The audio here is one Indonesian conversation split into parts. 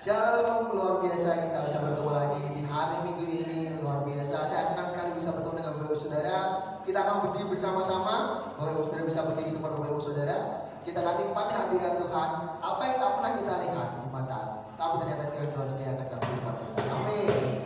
Shalom, luar biasa kita bisa bertemu lagi di hari Minggu ini, luar biasa. Saya senang sekali bisa bertemu dengan Bapak Ibu Saudara. Kita akan berdiri bersama-sama. Bapak Ibu Saudara bisa berdiri kepada Bapak Ibu Saudara. Kita akan nikmati hadirat Tuhan. Apa yang tak pernah kita lihat di mata, tapi ternyata Tuhan setia akan dalam kehidupan kita. Amin.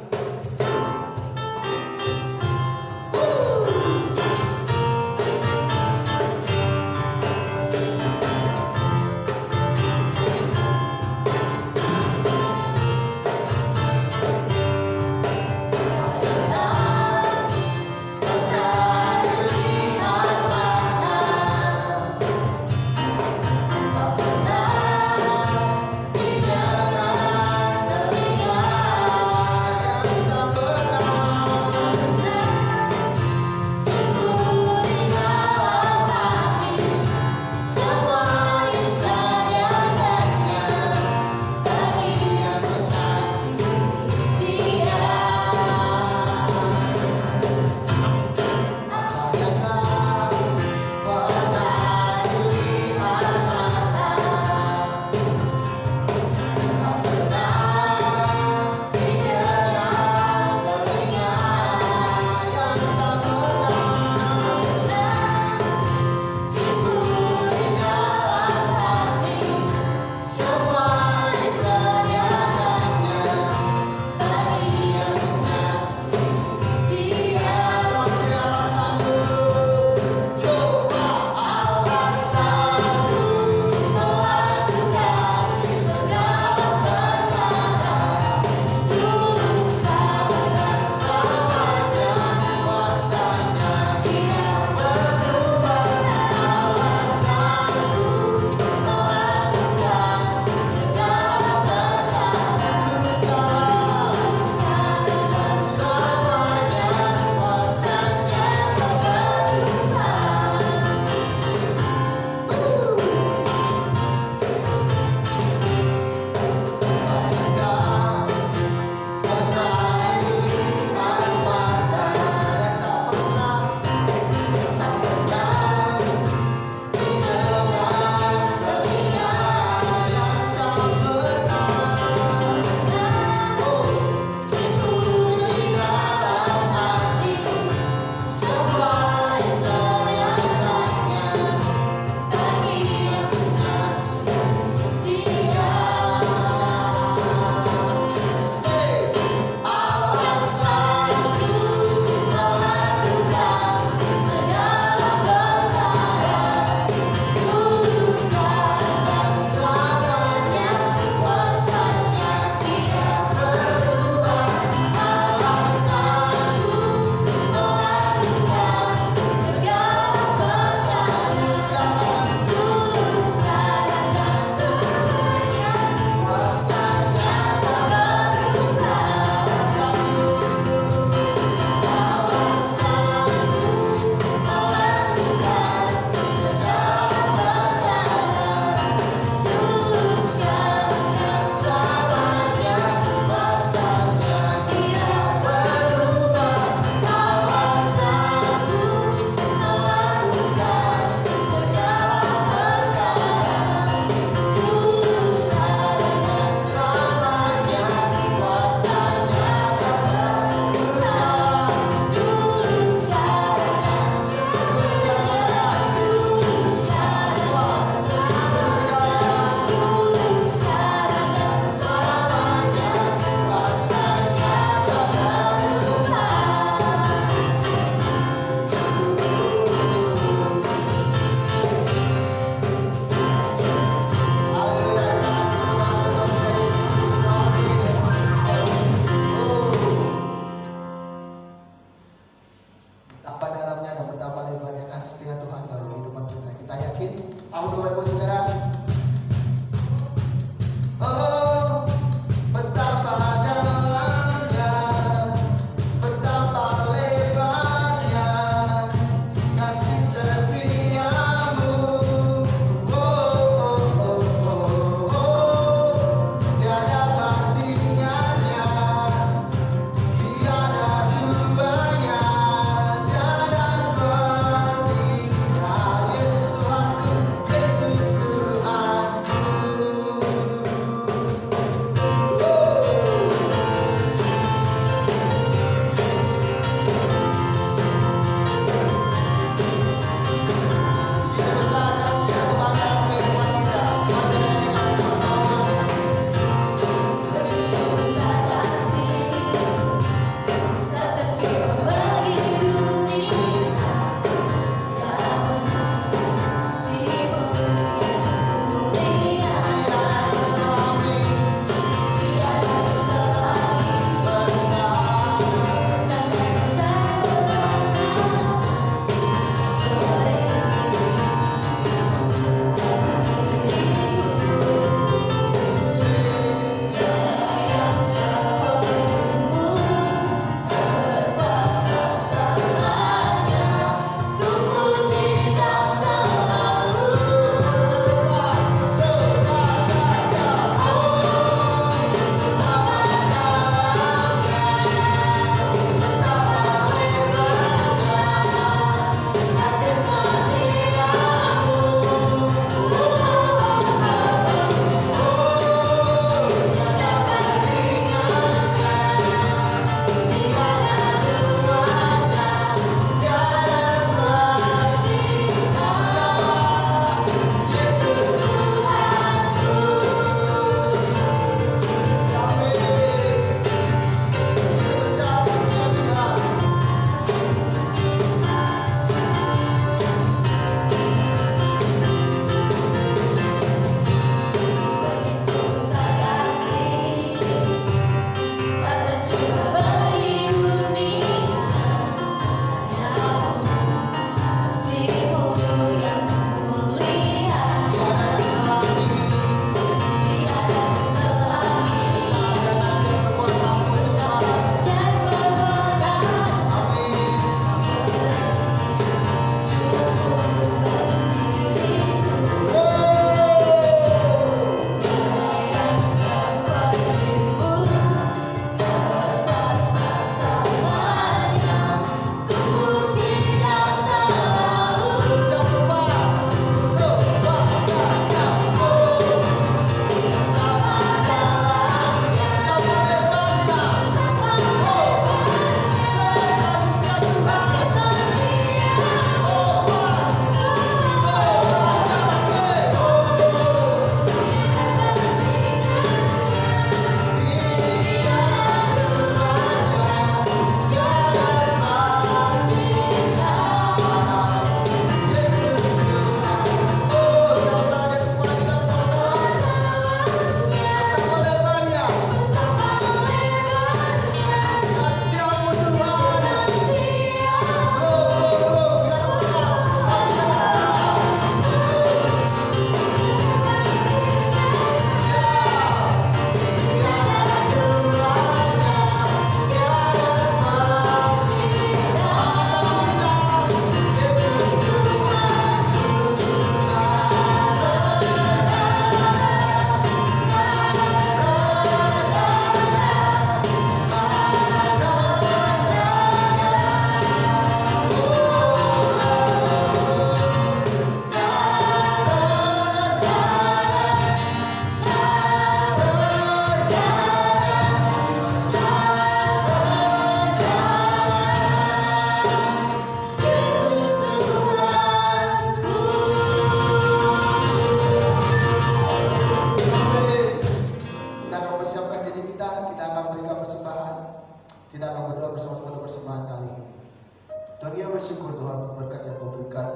bersyukur Tuhan untuk berkat yang Kau berikan.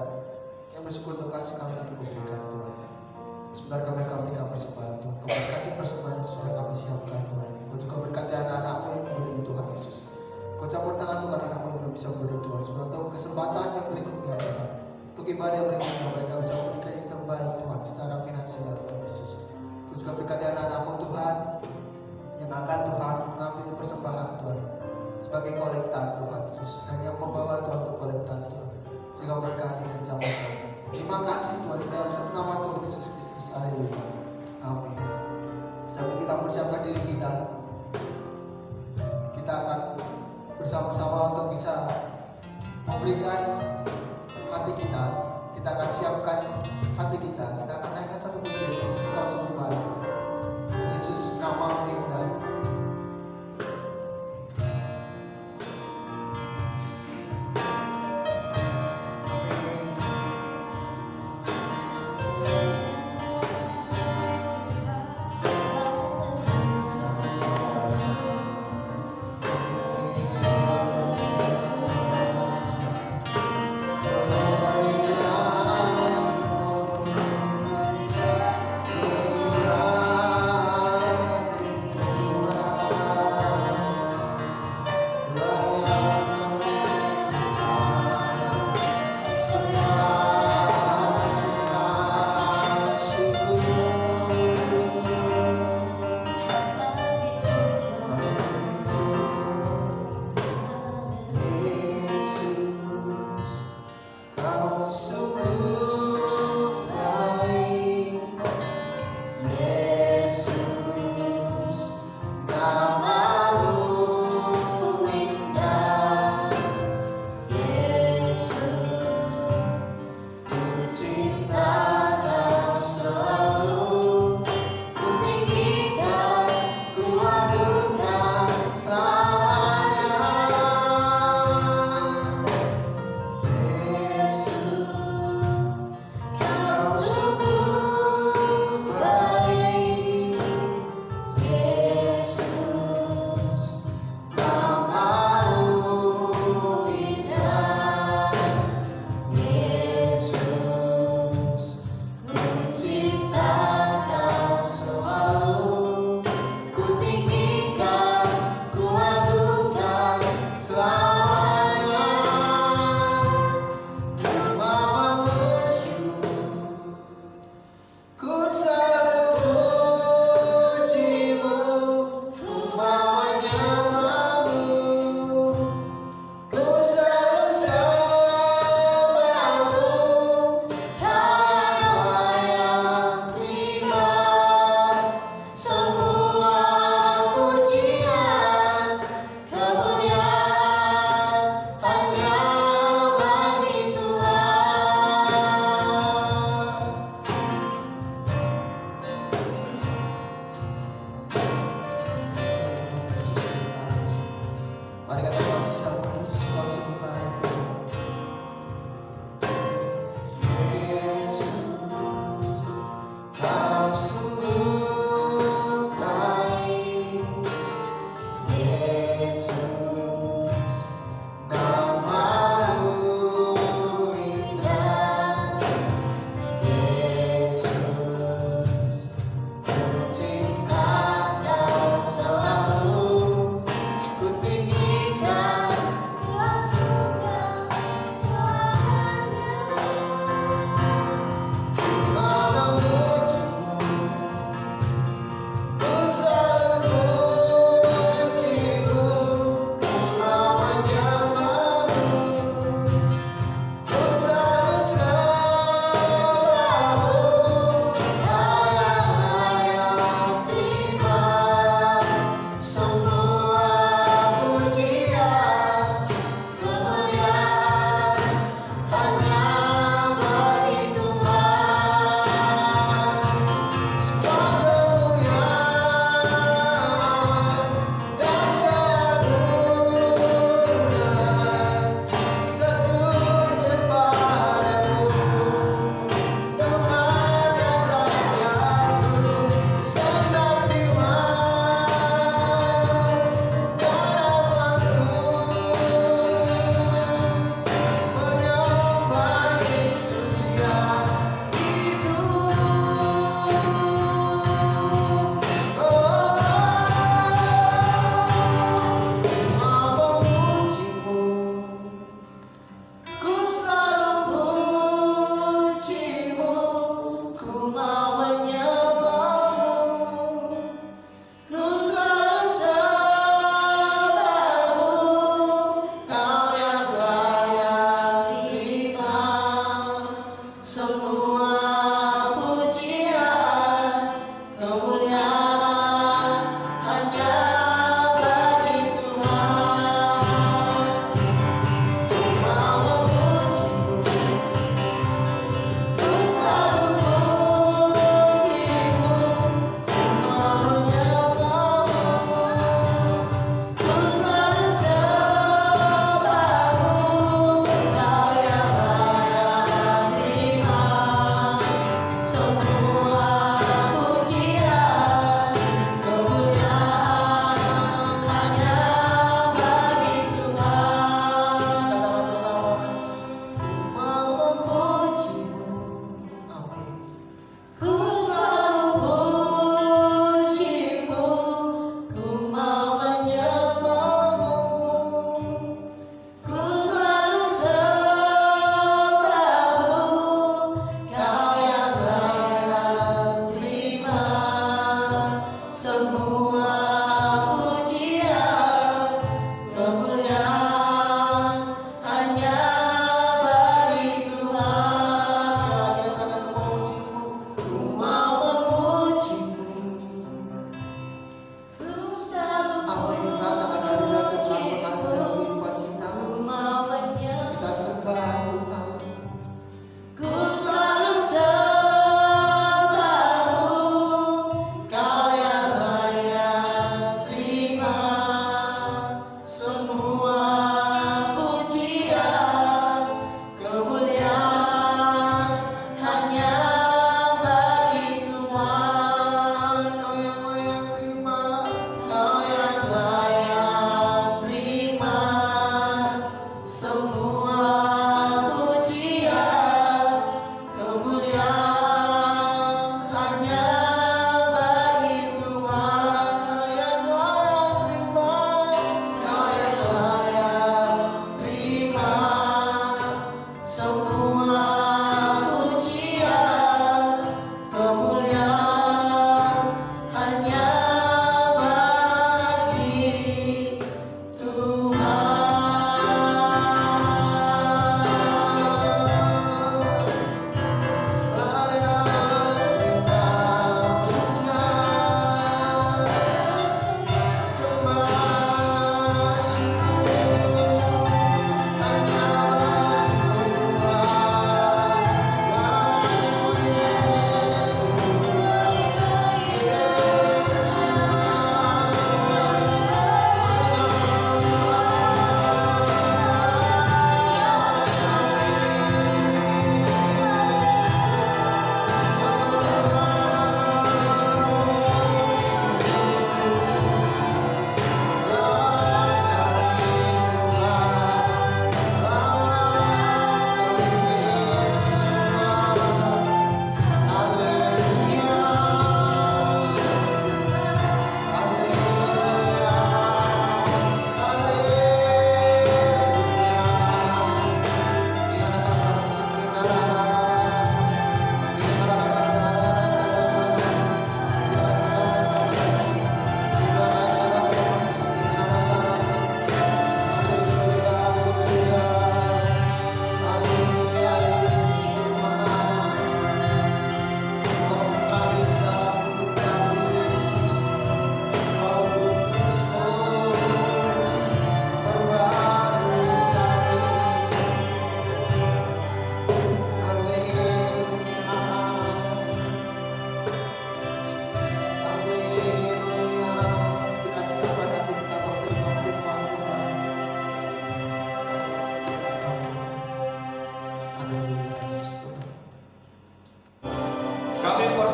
Kami bersyukur untuk kasih kami yang Kau berikan Tuhan. Sebentar kami berikan persembahan Tuhan. Kau berkati persembahan yang sudah kami siapkan Tuhan. Kau juga berkati anak-anakmu yang memberi Tuhan Yesus. Kau campur tangan Tuhan anakmu yang belum bisa memberi Tuhan. Sebentar untuk kesempatan yang berikutnya Tuhan. Untuk ibadah yang berikutnya mereka bisa memberikan yang terbaik Tuhan secara finansial Tuhan Yesus. Kau juga berkati anak-anakmu Tuhan yang akan Tuhan mengambil persembahan Tuhan sebagai kolektan Tuhan Yesus, dan yang membawa Tuhan untuk kolektan Tuhan juga berkati dan campur tangan. Terima kasih Tuhan di dalam satu nama Tuhan Yesus Kristus. Haleluya. Amin. Sampai kita mempersiapkan diri kita, kita akan bersama-sama untuk bisa memberikan hati kita. Kita akan siapkan hati kita. Kita akan naikkan satu pujian Yesus Kau sungguh baik. Yesus namamu indah.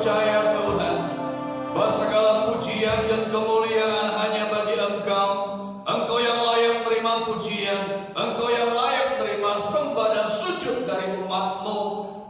percaya Tuhan, bahwa segala pujian dan kemuliaan hanya bagi Engkau. Engkau yang layak terima pujian, Engkau yang layak terima sembah dan sujud dari umat-Mu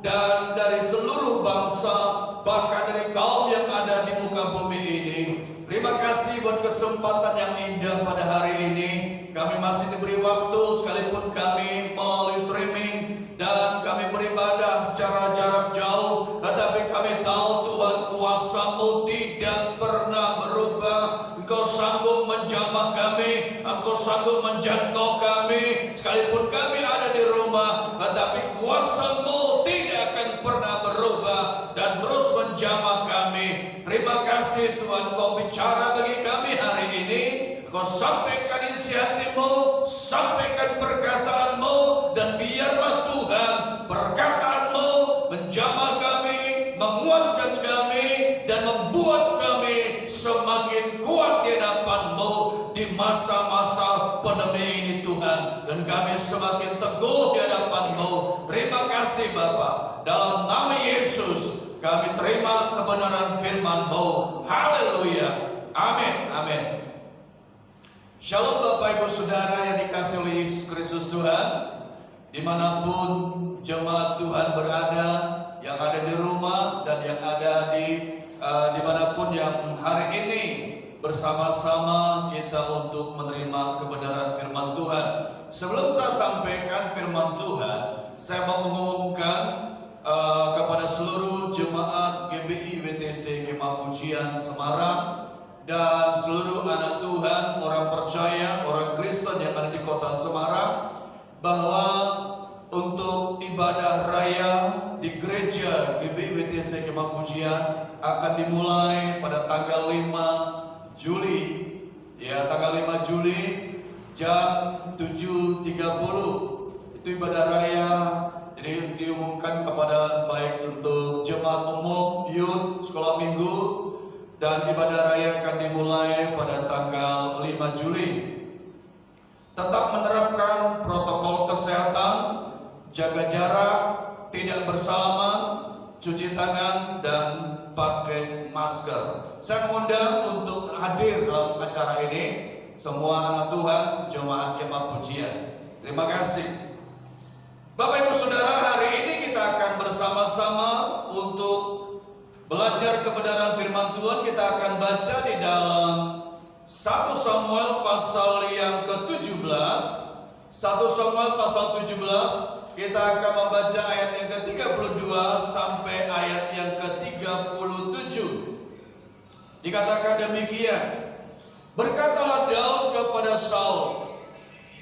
dan dari seluruh bangsa, bahkan dari kaum yang ada di muka bumi ini. Terima kasih buat kesempatan yang indah pada hari ini. Kami masih diberi waktu sekalipun kami melalui streaming dan kami beribadah secara jarak jauh, tetapi kami tahu Tuhan, kuasa-Mu tidak pernah berubah. Engkau sanggup menjamah kami, Engkau sanggup menjangkau kami sekalipun kami ada di rumah, tetapi kuasa-Mu tidak akan pernah berubah dan terus menjamah kami. Terima kasih Tuhan, Kau bicara bagi kami hari ini. Kau sampaikan isi hati-Mu, sampaikan perkataan-Mu, dan biarlah Tuhan perkataan-Mu menjamah kami, menguatkan kami, dan membuat kami semakin kuat di hadapan-Mu di masa-masa pandemi ini Tuhan, dan kami semakin teguh di hadapan-Mu. Terima kasih Bapa, dalam nama Yesus kami terima kebenaran firman-Mu. Haleluya, amin, amin. Shalom Bapak Ibu Saudara yang dikasihi oleh Yesus Kristus Tuhan, dimanapun jemaat Tuhan berada, yang ada di rumah dan yang ada di dimanapun yang hari ini bersama-sama kita untuk menerima kebenaran firman Tuhan. Sebelum saya sampaikan firman Tuhan, saya mau mengumumkan kepada seluruh jemaat GBI WTC Kemah Pujian Semarang dan seluruh anak Tuhan, orang percaya, orang Kristen yang ada di kota Semarang, bahwa untuk ibadah raya di gereja GBI WTC Kemah Pujian akan dimulai pada tanggal 5 Juli, ya, tanggal 5 Juli jam 7.30. Itu ibadah raya. Jadi diumumkan kepada baik untuk jemaat umum, youth, sekolah minggu, dan ibadah raya akan dimulai pada tanggal 5 Juli. Tetap menerapkan protokol kesehatan, jaga jarak, tidak bersalaman, cuci tangan, dan pakai masker. Saya mengundang untuk hadir dalam acara ini semua anak Tuhan, jemaat Kemah Pujian. Terima kasih. Bapak Ibu Saudara, hari ini kita akan bersama-sama untuk belajar kebenaran firman Tuhan. Kita akan baca di dalam 1 Samuel pasal yang ke-17. 1 Samuel pasal 17. Kita akan membaca ayat Dikatakan demikian, berkatalah Daud kepada Saul,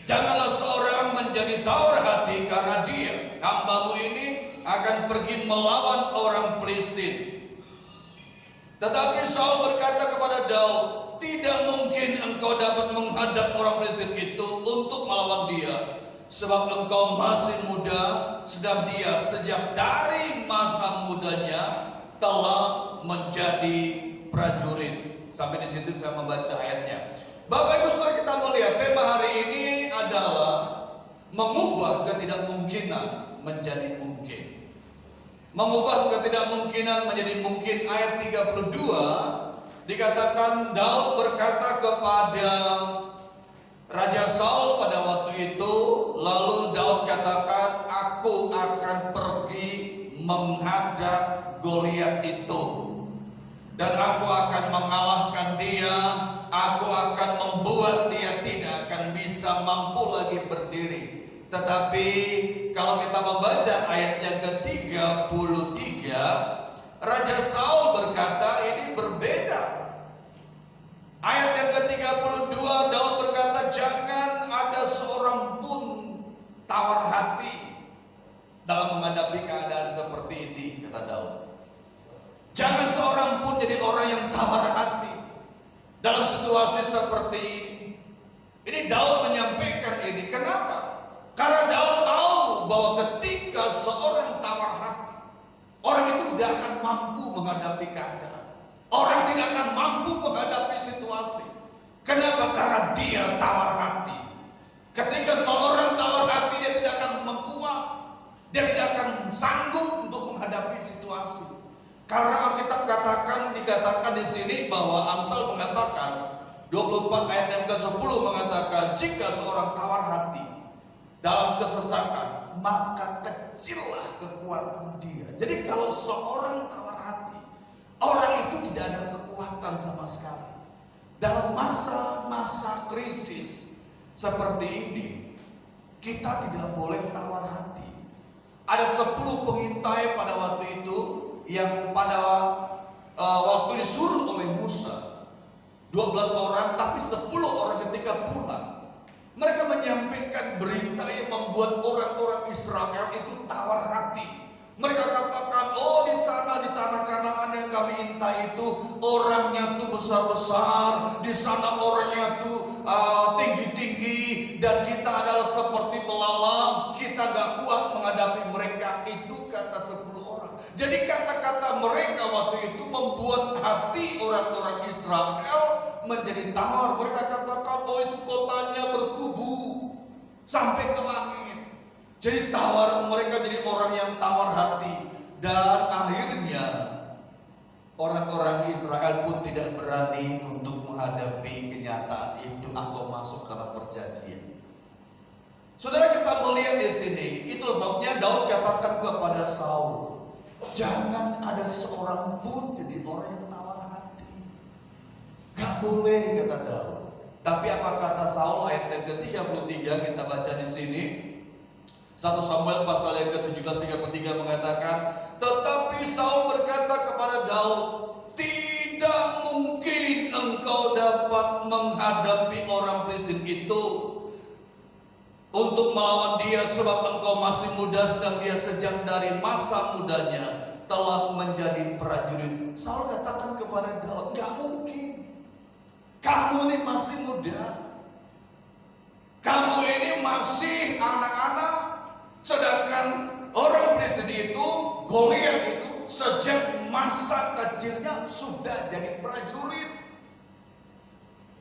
janganlah seorang menjadi tawar hati karena dia, hambamu ini, akan pergi melawan orang Filistin. Tetapi Saul berkata kepada Daud, tidak mungkin engkau dapat menghadap orang Filistin itu untuk melawan dia, sebab engkau masih muda, sedang dia sejak dari masa mudanya telah menjadi prajurit. Sampai di situ saya membaca ayatnya. Bapak Ibu Saudara, kita melihat tema hari ini adalah mengubah ketidakmungkinan menjadi mungkin. Mengubah ketidakmungkinan menjadi mungkin. Ayat 32 dikatakan Daud berkata kepada Raja Saul pada waktu itu, lalu Daud katakan, aku akan pergi menghadap Goliat itu, dan aku akan mengalahkan dia. Aku akan membuat dia tidak akan bisa mampu lagi berdiri. Tetapi kalau kita membaca ayat yang ke-33, Raja Saul berkata ini berbeda. Ayat yang ke-32 Daud berkata, jangan ada seorang pun tawar hati dalam menghadapi keadaan seperti ini, kata Daud. Jangan seorang pun jadi orang yang tawar hati dalam situasi seperti ini. Ini Daud menyampaikan ini. Kenapa? Karena Daud tahu bahwa ketika seorang tawar hati, orang itu tidak akan mampu menghadapi keadaan. Orang tidak akan mampu menghadapi situasi. Kenapa? Karena dia tawar hati. Ketika seorang tawar hati, dia tidak akan mengkuat. Dia tidak akan sanggup untuk menghadapi situasi. Karena Alkitab dikatakan di sini bahwa Amsal mengatakan 24 ayat yang ke-10 mengatakan, jika seorang tawar hati dalam kesesakan, maka kecillah kekuatan dia. Jadi kalau seorang tawar hati, orang itu tidak ada kekuatan sama sekali. Dalam masa-masa krisis seperti ini, kita tidak boleh tawar hati. Ada 10 pengintai pada waktu itu yang pada waktu disuruh oleh Musa, 12 orang, tapi 10 orang ketika pulang, mereka menyampaikan berita yang membuat orang-orang Israel itu tawar hati. Mereka katakan, oh di sana, di tanah Kanaan yang kami intai itu, orangnya tuh besar-besar, di sana orangnya tuh tinggi-tinggi, dan kita adalah seperti belalang, kita gak kuat menghadapi mereka. Itu kata 10 orang. Jadi kata-kata mereka waktu itu membuat hati orang-orang Israel menjadi tawar. Mereka katakan, oh itu kotanya berkubu sampai ke langit. Jadi mereka jadi orang yang tawar hati. Dan akhirnya orang-orang Israel pun tidak berani untuk menghadapi kenyataan itu atau masuk dalam perjanjian. Saudara, kita melihat di sini, itu sebabnya Daud katakan kepada Saul, jangan ada seorang pun jadi orang yang tawar hati. Gak boleh, kata Daud. Tapi apa kata Saul? Ayat yang ke-33 kita baca di sini. 1 Samuel pasal yang ke-17 33 mengatakan, tetapi Saul berkata kepada Daud, tidak mungkin engkau dapat menghadapi orang Filistin itu untuk melawan dia, sebab engkau masih muda, sedang dia sejak dari masa mudanya telah menjadi prajurit. Saul katakan kepada Daud, gak mungkin. Kamu ini masih muda, kamu ini masih anak-anak. Sedangkan orang Filistin itu, Goliat itu, sejak masa kecilnya sudah jadi prajurit.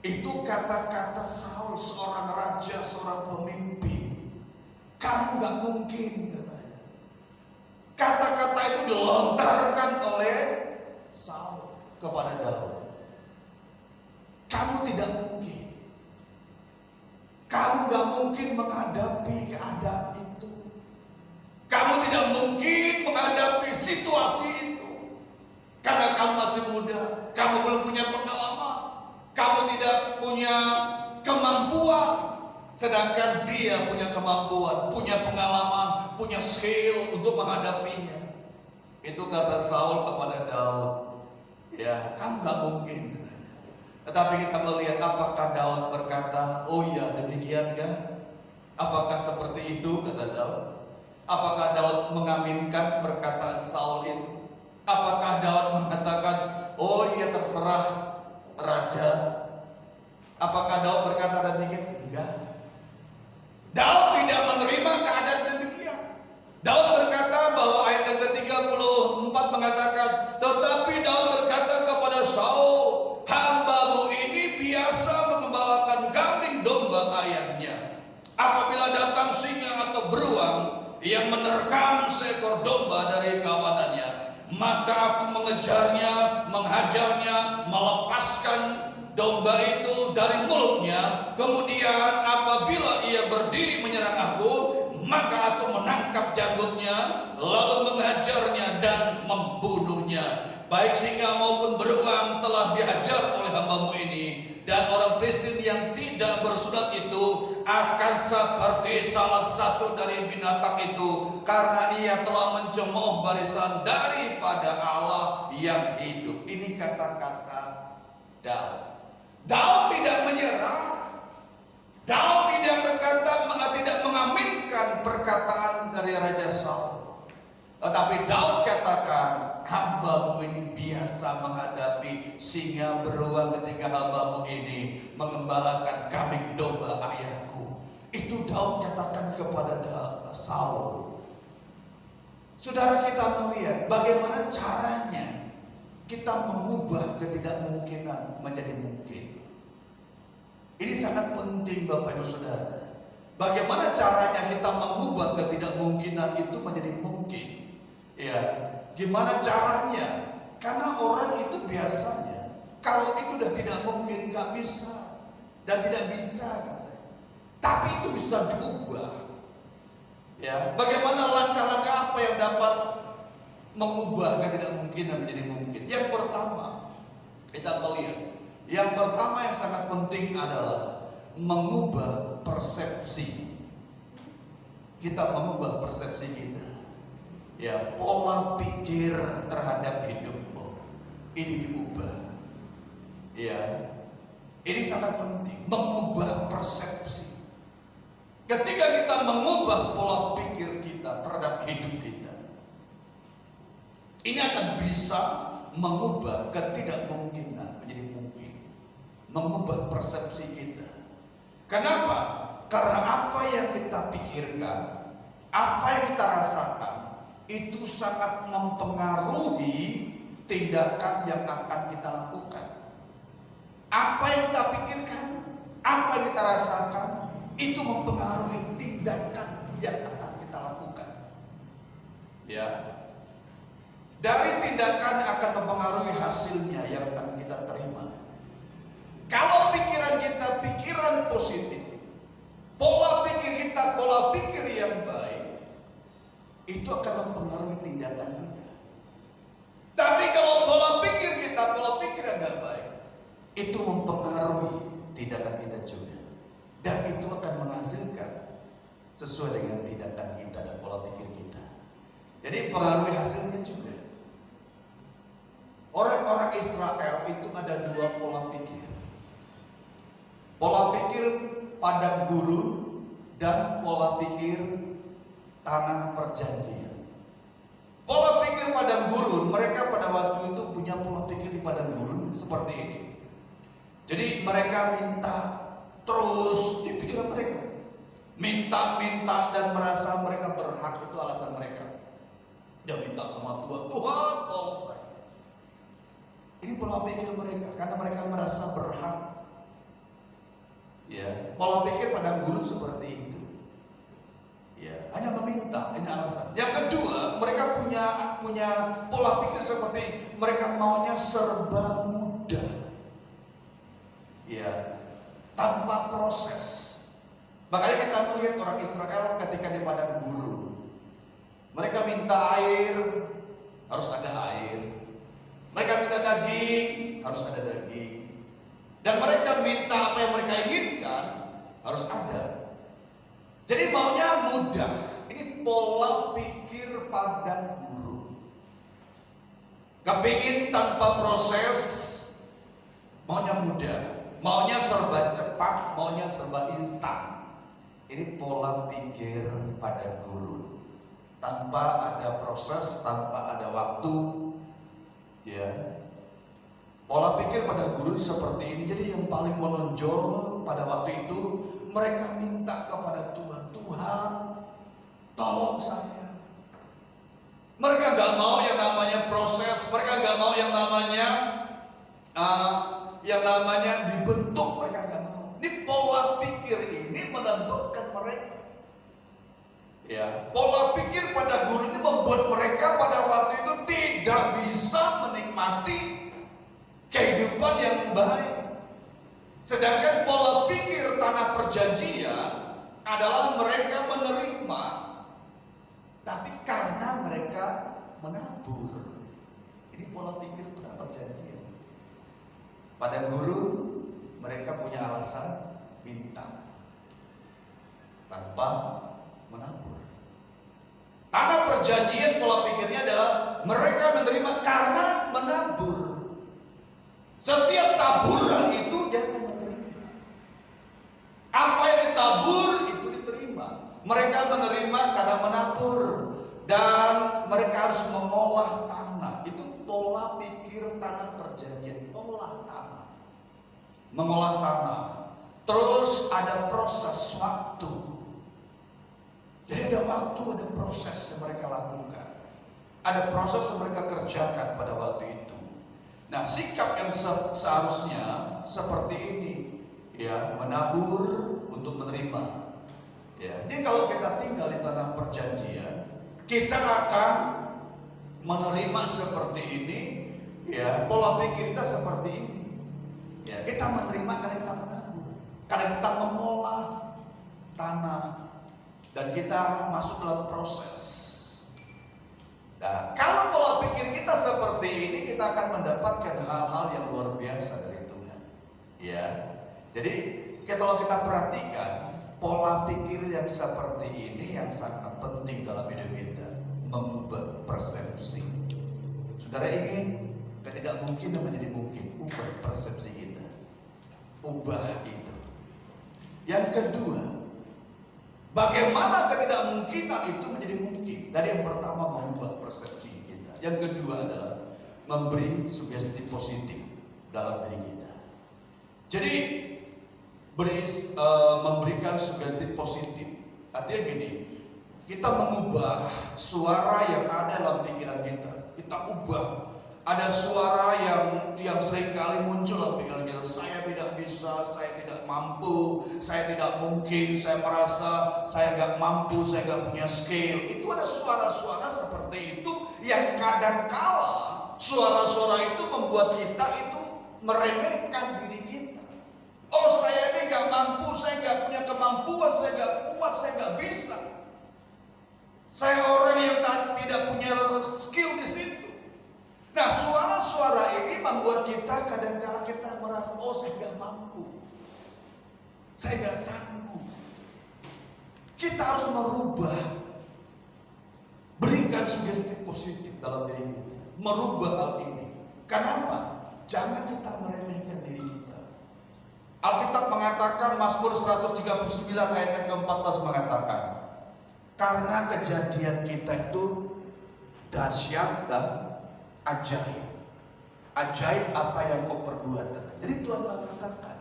Itu kata-kata Saul, seorang raja, seorang pemimpin. Kamu gak mungkin, katanya. Kata-kata itu dilontarkan oleh Saul kepada Daud. Kamu tidak mungkin. Kamu gak mungkin menghadapi keadaan itu. Kamu tidak mungkin menghadapi situasi itu. Karena kamu masih muda, kamu belum punya pengalaman, kamu tidak punya kemampuan. Sedangkan dia punya kemampuan, punya pengalaman, punya skill untuk menghadapinya. Itu kata Saul kepada Daud. Ya, kamu gak mungkin. Tetapi kita melihat apakah Daud berkata, oh ya demikian kan? Apakah seperti itu kata Daud? Apakah Daud mengaminkan perkataan Saul itu? Apakah Daud mengatakan, oh iya terserah raja? Apakah Daud berkata demikian? Enggak. Daud tidak menerima keadaan demikian. Daud berkata bahwa ayat yang ke-34 mengatakan, tetapi Daud berkata kepada Saul, hambamu ini biasa mengembalakan kambing domba ayahnya. Apabila datang singa atau beruang yang menerkam seekor domba dari kawanannya, maka aku mengejarnya, menghajarnya, melepaskan domba itu dari mulutnya. Kemudian apabila ia berdiri menyerang aku, maka aku menangkap janggutnya, lalu menghajarnya dan membunuhnya. Baik singa maupun beruang telah dihajar oleh hambamu ini, dan orang Filistin yang tidak bersunat itu akan seperti salah satu dari binatang itu, karena ia telah mencemooh barisan daripada Allah yang hidup. Ini kata-kata Daud. Daud tidak menyerah. Daud tidak berkata, tidak mengaminkan perkataan dari Raja Saul. Tetapi Daud katakan, hambamu ini biasa menghadapi singa beruang ketika hambamu ini mengembalakan kambing domba ayahku. Itu Daud katakan kepada Saul. Saudara, kita melihat bagaimana caranya kita mengubah ketidakmungkinan menjadi mungkin. Ini sangat penting Bapak Ibu Saudara. Bagaimana caranya kita mengubah ketidakmungkinan itu menjadi mungkin? Ya, gimana caranya? Karena orang itu biasanya kalau itu sudah tidak mungkin, nggak bisa dan tidak bisa. Tapi itu bisa diubah. Ya, bagaimana langkah-langkah apa yang dapat mengubah ketidakmungkinan menjadi mungkin? Yang pertama, kita melihat. Yang pertama yang sangat penting adalah mengubah persepsi. Kita mengubah persepsi kita. Ya, pola pikir terhadap hidupmu ini diubah. Ya, ini sangat penting, mengubah persepsi. Ketika kita mengubah pola pikir kita terhadap hidup kita, ini akan bisa mengubah ketidakmungkinan menjadi mungkin, mengubah persepsi kita. Kenapa? Karena apa yang kita pikirkan, apa yang kita rasakan, itu sangat mempengaruhi tindakan yang akan kita lakukan. Apa yang kita pikirkan, apa yang kita rasakan, itu mempengaruhi tindakan yang akan kita lakukan. Ya, dari tindakan akan mempengaruhi hasilnya yang akan kita terima. Kalau pikiran kita pikiran positif, pola pikir kita pola pikir yang baik, itu akan mempengaruhi tindakan kita. Tapi kalau pola pikir kita pola pikir yang tidak baik, itu mempengaruhi tindakan kita juga. Dan itu akan menghasilkan sesuai dengan tindakan kita dan pola pikir kita. Jadi pengaruhi hasilnya juga. Orang-orang Israel itu ada dua pola pikir. Pola pikir padang gurun dan pola pikir tanah perjanjian. Pola pikir padang gurun, mereka pada waktu itu punya pola pikir di padang gurun seperti ini. Jadi mereka minta terus di pikiran mereka, minta dan merasa mereka berhak, itu alasan mereka. Dia minta sama Tuhan, Tuhan tolong saya. Ini pola pikir mereka, karena mereka merasa berhak. Ya, pola pikir pada guru seperti itu. Ya, hanya meminta, ini alasan. Yang kedua, mereka punya pola pikir seperti mereka maunya serba mudah. Ya, tanpa proses. Makanya kita melihat orang Israel ketika di padang gurun, mereka minta air, harus ada air. Mereka minta daging, harus ada daging. Dan mereka minta apa yang mereka inginkan, harus ada. Jadi maunya mudah. Ini pola pikir padang gurun. kepingin tanpa proses, maunya mudah, maunya serba cepat, maunya serba instan. Ini pola pikir pada guru. Tanpa ada proses, tanpa ada waktu, ya. Pola pikir pada guru seperti ini. Jadi yang paling menonjol pada waktu itu, mereka minta kepada Tuhan, Tuhan, tolong saya. Mereka gak mau yang namanya proses, mereka gak mau yang namanya dibentuk, mereka gak mau. Ini pola pikir ini menentukan mereka. Ya, pola pikir pada guru ini membuat mereka pada waktu itu tidak bisa menikmati kehidupan yang baik. Sedangkan pola pikir tanah perjanjian adalah mereka menerima, tapi karena mereka menabur. Ini pola pikir tanah perjanjian. Pada guru mereka punya alasan minta tanpa menabur. Tanah perjanjian pola pikirnya adalah mereka menerima karena menabur. Setiap taburan itu dia akan menerima. Apa yang ditabur itu diterima. Mereka menerima karena menabur dan mereka harus mengolah tanah. Itu pola pikir tanah perjanjian, olah tanah. Mengolah tanah. Terus ada proses waktu. Jadi ada waktu, ada proses yang mereka lakukan. Ada proses yang mereka kerjakan pada waktu itu. Nah, sikap yang seharusnya seperti ini, ya, menabur untuk menerima. Ya, jadi kalau kita tinggal di tanah perjanjian, kita akan menerima seperti ini, ya, pola pikir kita seperti ini. Ya, kita menerima karena kita menabur, karena kita mengolah tanah, dan kita masuk dalam proses. Nah, kalau pola pikir kita seperti ini, kita akan mendapatkan hal-hal yang luar biasa dari Tuhan. Ya, jadi kalau kita perhatikan pola pikir yang seperti ini yang sangat penting dalam hidup kita, mengubah persepsi. Saudara ingin ketidakmungkinan menjadi mungkin, ubah persepsi kita, ubah itu. Yang kedua, bagaimana ketidakmungkinan itu menjadi mungkin? Dari yang pertama mengubah persepsi kita. Yang kedua adalah memberi sugesti positif dalam diri kita. Jadi memberikan sugesti positif. Artinya gini, kita mengubah suara yang ada dalam pikiran kita. Kita ubah. Ada suara yang seringkali muncul dalam pikiran kita. Saya tidak bisa, saya tidak mampu, saya tidak mungkin, saya merasa saya nggak mampu, saya nggak punya skill. Itu ada suara-suara seperti itu yang kadang-kala suara-suara itu membuat kita itu meremehkan diri kita. Oh, saya ini nggak mampu, saya nggak punya kemampuan, saya nggak kuat, saya nggak bisa. Saya orang yang tidak punya skill di situ. Nah, suara-suara ini membuat kita kadang-kala kita merasa, oh, saya nggak mampu, saya nggak sanggup. Kita harus merubah, berikan sugesti positif dalam diri kita, merubah hal ini. Kenapa? Jangan kita meremehkan diri kita. Alkitab mengatakan, Mazmur 139 ayat yang ke-14 mengatakan, karena kejadian kita itu dahsyat dan ajaib. Ajaib apa yang kau perbuat. Jadi Tuhan mengatakan,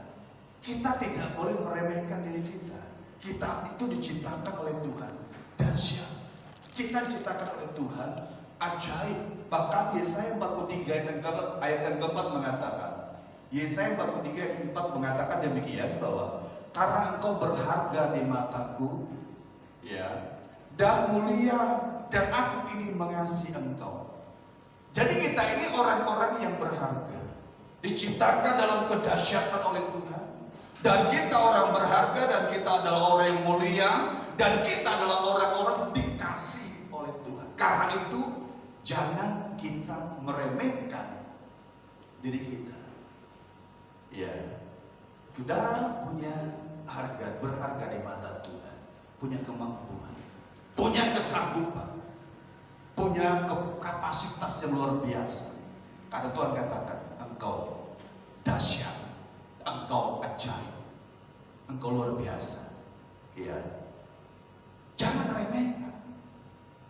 kita tidak boleh meremehkan diri kita. Kita itu diciptakan oleh Tuhan dahsyat. Kita diciptakan oleh Tuhan ajaib. Bahkan Yesaya 43 ayat yang keempat mengatakan, Yesaya 43 ayat 4 mengatakan demikian, bahwa karena engkau berharga di mataku, ya, dan mulia, dan aku ini mengasihi engkau. Jadi kita ini orang-orang yang berharga, diciptakan dalam kedahsyatan oleh Tuhan. Dan kita orang berharga, dan kita adalah orang yang mulia, dan kita adalah orang-orang dikasih oleh Tuhan. Karena itu jangan kita meremehkan diri kita. Ya, saudara punya harga, berharga di mata Tuhan, punya kemampuan, punya kesanggupan, punya kapasitas yang luar biasa. Karena Tuhan katakan, engkau dahsyat, engkau ajaib, engkau luar biasa. Ya, jangan remehkan.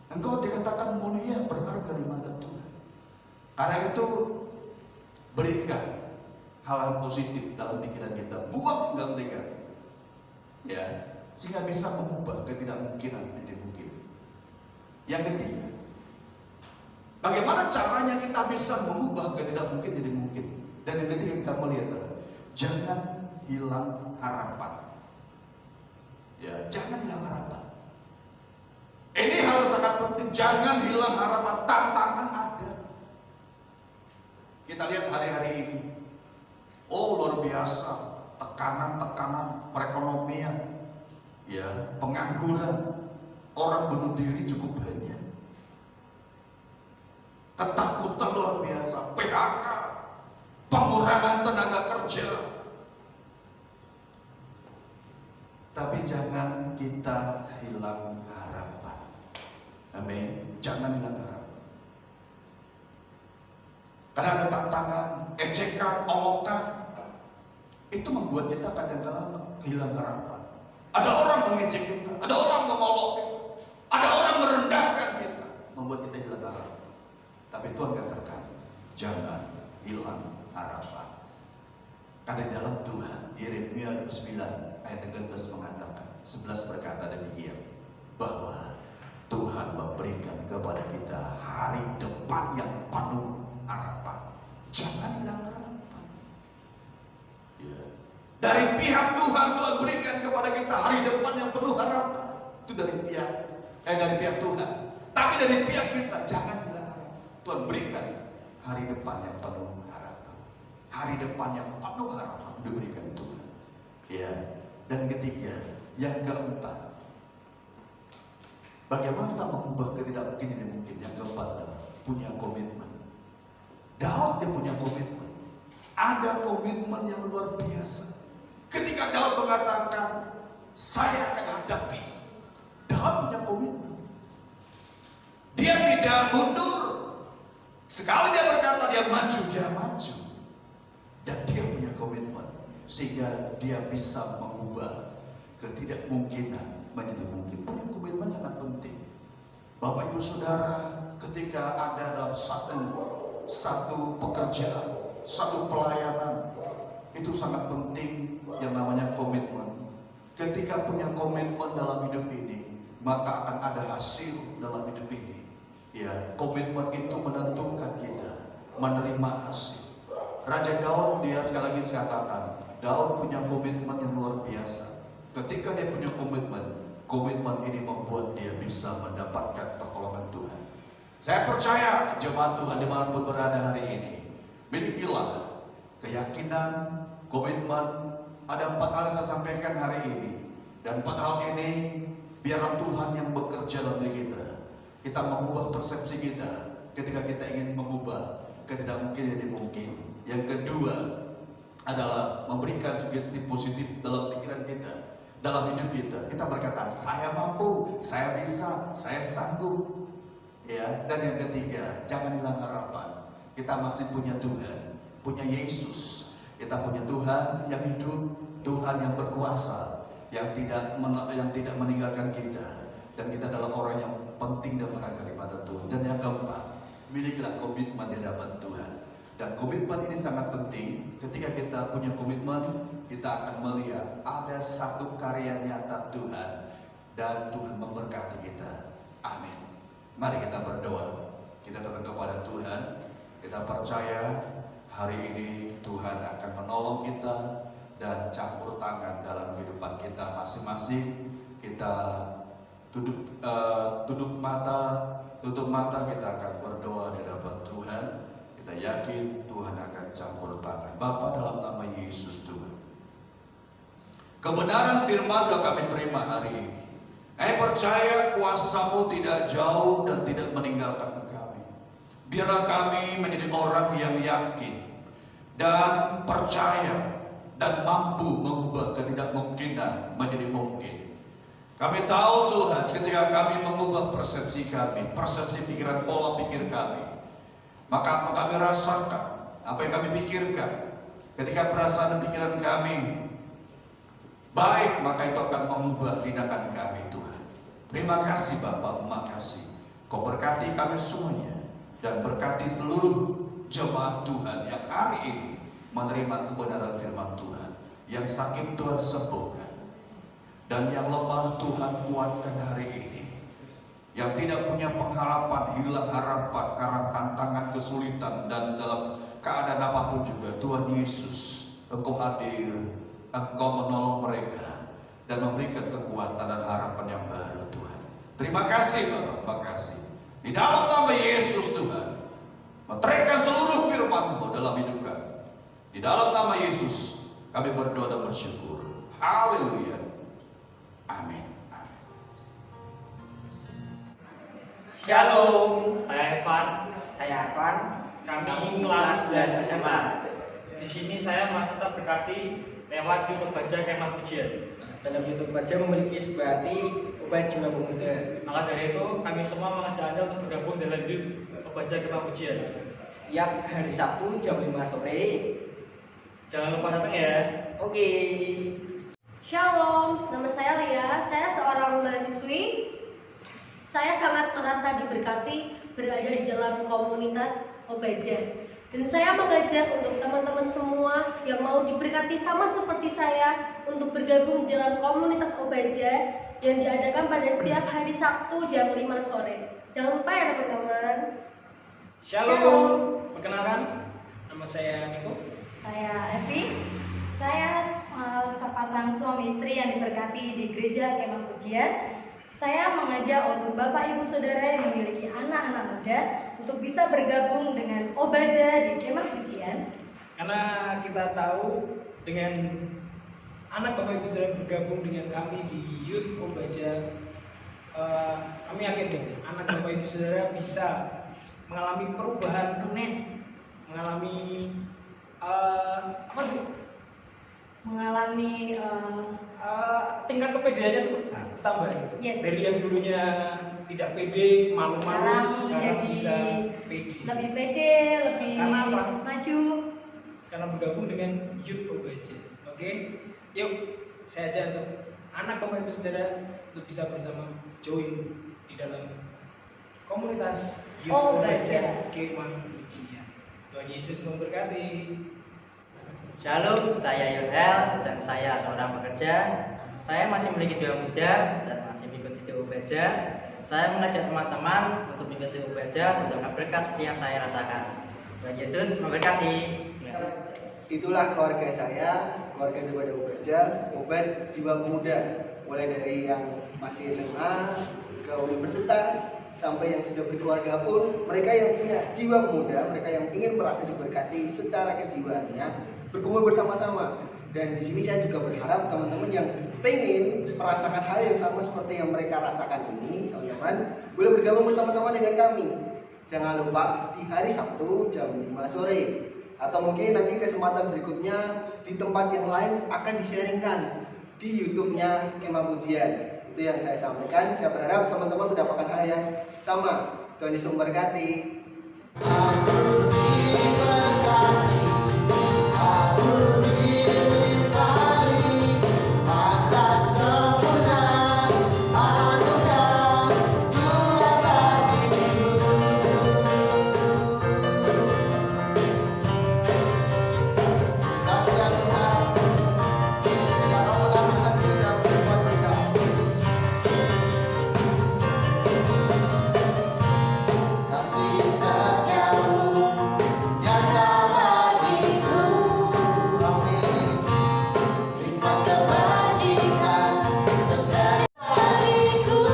Engkau dikatakan mulia, berharga di mata Tuhan. Karena itu berikan hal-hal positif dalam pikiran kita, buang hal negatif. Ya, sehingga bisa mengubah ketidakmungkinan menjadi mungkin. Yang ketiga, bagaimana caranya kita bisa mengubah ketidakmungkin jadi mungkin? Dan yang ketiga kita melihat, jangan hilang harapan. Ya, jangan hilang harapan. Ini hal sangat penting, jangan hilang harapan. Tantangan ada. Kita lihat hari-hari ini, oh luar biasa, tekanan-tekanan perekonomian, ya, pengangguran, orang bunuh diri cukup banyak, ketakutan luar biasa, PHK, pengurangan tenaga kerja. Tapi jangan kita hilang harapan. Amin. Jangan hilang harapan. Karena ada tantangan, ejekan, olokan, itu membuat kita kadang-kadang hilang harapan. Ada orang mengejek kita, ada orang mengolok kita, ada orang merendahkan kita, membuat kita hilang harapan. Tapi Tuhan katakan, jangan hilang harapan. Karena di dalam Tuhan, Yeremia 9 ayat 13 mengatakan, 11 berkata demikian, bahwa Tuhan memberikan kepada kita hari depan yang penuh harapan. Jangan hilang harapan. Ya. Dari pihak Tuhan, Tuhan berikan kepada kita hari depan yang penuh harapan. Itu dari pihak Tuhan. Tapi dari pihak kita, jangan hilang harapan. Tuhan berikan hari depan yang penuh harapan. Hari depan yang penuh harapan diberikan Tuhan. Ya. Dan ketiga, yang keempat, bagaimana kita mengubah ketidakmungkin jadi mungkin? Yang keempat adalah punya komitmen. Daud dia punya komitmen. Ada komitmen yang luar biasa. Ketika Daud mengatakan, saya akan hadapi, Daud punya komitmen. Dia tidak mundur. Sekali dia berkata dia maju. Dan dia punya komitmen. Sehingga dia bisa mengubah ketidakmungkinan menjadi mungkin. Punya komitmen sangat penting. Bapak ibu saudara, ketika ada dalam satu pekerjaan, satu pelayanan, itu sangat penting yang namanya komitmen. Ketika punya komitmen dalam hidup ini, maka akan ada hasil dalam hidup ini. Ya, komitmen itu menentukan kita menerima hasil. Raja Daud, dia sekali lagi saya katakan, Daud punya komitmen yang luar biasa. Ketika dia punya komitmen ini membuat dia bisa mendapatkan pertolongan Tuhan. Saya percaya jemaat Tuhan dimanapun berada hari ini, milikilah keyakinan, komitmen. Ada 4 hal yang saya sampaikan hari ini. Dan 4 hal ini biarlah Tuhan yang bekerja dalam diri kita. Kita mengubah persepsi kita ketika kita ingin mengubah ketidakmungkin jadi mungkin. Yang kedua adalah memberikan sugesti positif dalam pikiran kita, dalam hidup kita. Kita berkata, saya mampu, saya bisa, saya sanggup. Ya, dan yang ketiga, jangan hilang harapan. Kita masih punya Tuhan, punya Yesus. Kita punya Tuhan yang hidup, Tuhan yang berkuasa, yang tidak meninggalkan kita. Dan kita adalah orang yang penting dan berharga di mata Tuhan. Dan yang keempat, milikilah komitmen di hadapan Tuhan. Dan komitmen ini sangat penting. Ketika kita punya komitmen, kita akan melihat ada satu karya nyata Tuhan, dan Tuhan memberkati kita. Amin. Mari kita berdoa. Kita datang kepada Tuhan. Kita percaya hari ini Tuhan akan menolong kita dan campur tangan dalam kehidupan kita masing-masing. Kita tutup mata, kita akan berdoa di hadapan Tuhan. Kita yakin Tuhan akan campur tangan. Bapa, dalam nama Yesus Tuhan, kebenaran firman sudah kami terima hari ini. Kami percaya kuasa-Mu tidak jauh dan tidak meninggalkan kami. Biarlah kami menjadi orang yang yakin dan percaya dan mampu mengubah ketidakmungkinan menjadi mungkin. Kami tahu Tuhan, ketika kami mengubah persepsi kami, persepsi pikiran, pola pikir kami, Maka apa kami rasakan, apa yang kami pikirkan, ketika perasaan dan pikiran kami baik, maka itu akan mengubah tindakan kami Tuhan. Terima kasih Bapak, makasih. Kau berkati kami semuanya dan berkati seluruh jemaat Tuhan yang hari ini menerima kebenaran firman Tuhan. Yang sakit Tuhan sembuhkan, dan yang lemah Tuhan kuatkan hari ini. Yang tidak punya pengharapan, hilang harapan karena tantangan, kesulitan, dan dalam keadaan apapun juga, Tuhan Yesus, Engkau hadir, Engkau menolong mereka dan memberikan kekuatan dan harapan yang baru Tuhan. Terima kasih Bapak, makasih. Di dalam nama Yesus Tuhan, meteraikan seluruh firman-Mu dalam hidup kami. Di dalam nama Yesus kami berdoa dan bersyukur. Haleluya. Amin. Shalom, saya Evan. Saya Arfan. Kami kelas 11 SMA. Di sini saya tetap berkati lewat YouTube Baja Kemah Pujian. Dalam YouTube Baja memiliki sebuah hati Uban Jiwa Pemuda. Maka dari itu kami semua mengajak Anda untuk bergabung dalam YouTube Baja Kemah Pujian. Setiap hari Sabtu jam 5 sore. Jangan lupa datang ya. Oke. Shalom, nama saya Lia, saya seorang mahasiswi. Saya sangat merasa diberkati berada di dalam komunitas Obaja. Dan saya mengajak untuk teman-teman semua yang mau diberkati sama seperti saya untuk bergabung dalam komunitas Obaja yang diadakan pada setiap hari Sabtu jam 5 sore. Jangan lupa ya teman-teman. Shalom. Perkenalkan, nama saya Niko. Saya Evi, saya sepasang suami istri yang diberkati di Gereja Kemah Pujian. Saya mengajak untuk Bapak Ibu Saudara yang memiliki anak-anak muda untuk bisa bergabung dengan Obaja di Kemah Pujian. Karena kita tahu dengan anak Bapak Ibu Saudara bergabung dengan kami di Youth Obaja, kami yakin anak Bapak Ibu Saudara bisa mengalami perubahan, mengalami tingkat kepedeannya tuh tambah. Yes. Dari yang dulunya tidak pede, malu-malu, sekarang menjadi bisa pede. lebih pede, lebih Karena apa? maju. Karena bergabung dengan Youth Obaja. Oke, yuk saya ajak untuk anak Bapak Ibu Saudara untuk bisa bersama join di dalam komunitas Youth Obaja Kemah Pujian. Tuhan Yesus memberkati. Shalom, saya Yoel dan saya seorang pekerja. Saya masih memiliki jiwa muda dan masih mengikuti Obaja. Saya mengajak teman-teman untuk mengikuti Obaja untuk berkat seperti yang saya rasakan. Tuhan Yesus memberkati. Itulah keluarga saya, keluarga daripada Obaja, Obat Jiwa Pemuda. Mulai dari yang masih SMA ke universitas sampai yang sudah berkeluarga pun, mereka yang punya jiwa pemuda, mereka yang ingin merasa diberkati secara kejiwaannya, berkumpul bersama-sama. Dan di sini saya juga berharap teman-teman yang pengen merasakan hal yang sama seperti yang mereka rasakan ini, teman-teman, boleh bergabung bersama-sama dengan kami. Jangan lupa di hari Sabtu jam 5 sore. Atau mungkin nanti kesempatan berikutnya di tempat yang lain akan di-sharingkan di YouTube-nya Kemah Pujian. Itu yang saya sampaikan. Saya berharap teman-teman mendapatkan hal yang sama. Tuhan Yesus memberkati. Aku diberkati, aku dilimpahi atas sempurna anugerah Tuhan bagiku. Kasih Tuhan tidak akan pernah berhenti dalam kehidupan kita. Kasih setiamu nyata bagiku, amin. Limpah kebajikan tersayang bagiku.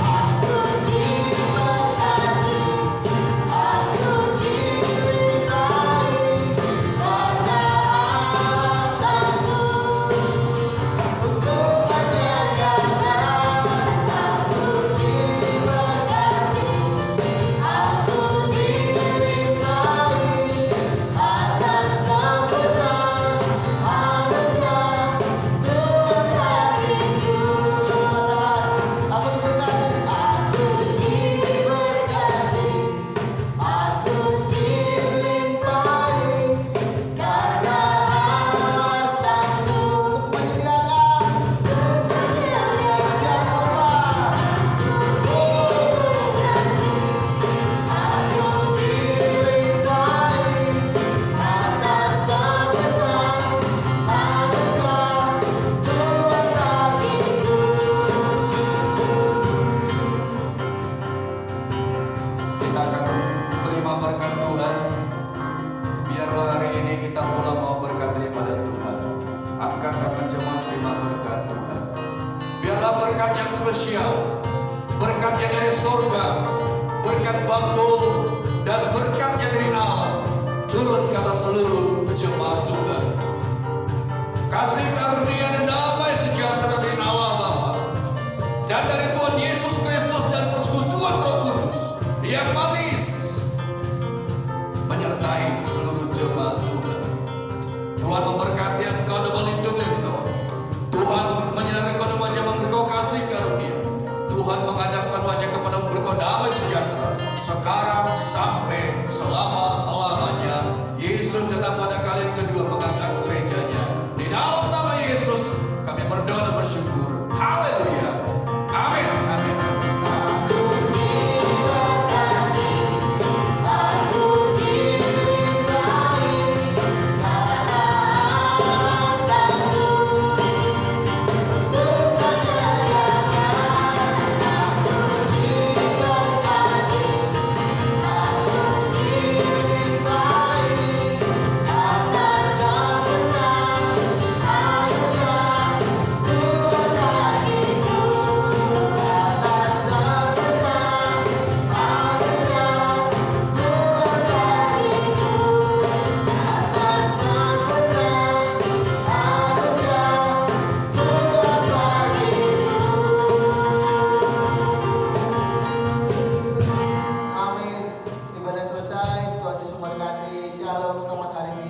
Aku diberkati, aku dilimpahi karena alasanmu untuk menjaganya. Aku diberkati. menerima berkat Tuhan, biarlah hari ini kita pula mau berkat daripada Tuhan. Angkat tangan jemaat terima berkat Tuhan. Biarlah berkat yang spesial, berkat yang dari surga, berkat bakul dan berkat yang dari Allah turun ke atas seluruh jemaat Tuhan. Kasih karunia dan damai sejahtera dari Allah Bapa dan dari Tuhan Yesus Kristus dan persekutuan Roh Kudus yang manis menyertai seluruh jemaat Tuhan. Tuhan memberkati engkau dan melindungi engkau. Tuhan menyerahkan engkau dengan wajah memberi kau kasih karunia. Tuhan menghadapkan wajah kepada memberi kau damai sejahtera sekarang sampai selama-lamanya. Yesus datang pada kali yang kedua mengangkat gerejanya. Di dalam nama Yesus kami berdoa dan bersyukur. Haleluya. Amin. Amin. Amin. Ibadah selesai. Tuhan Yesus memberkati. Shalom. Selamat hari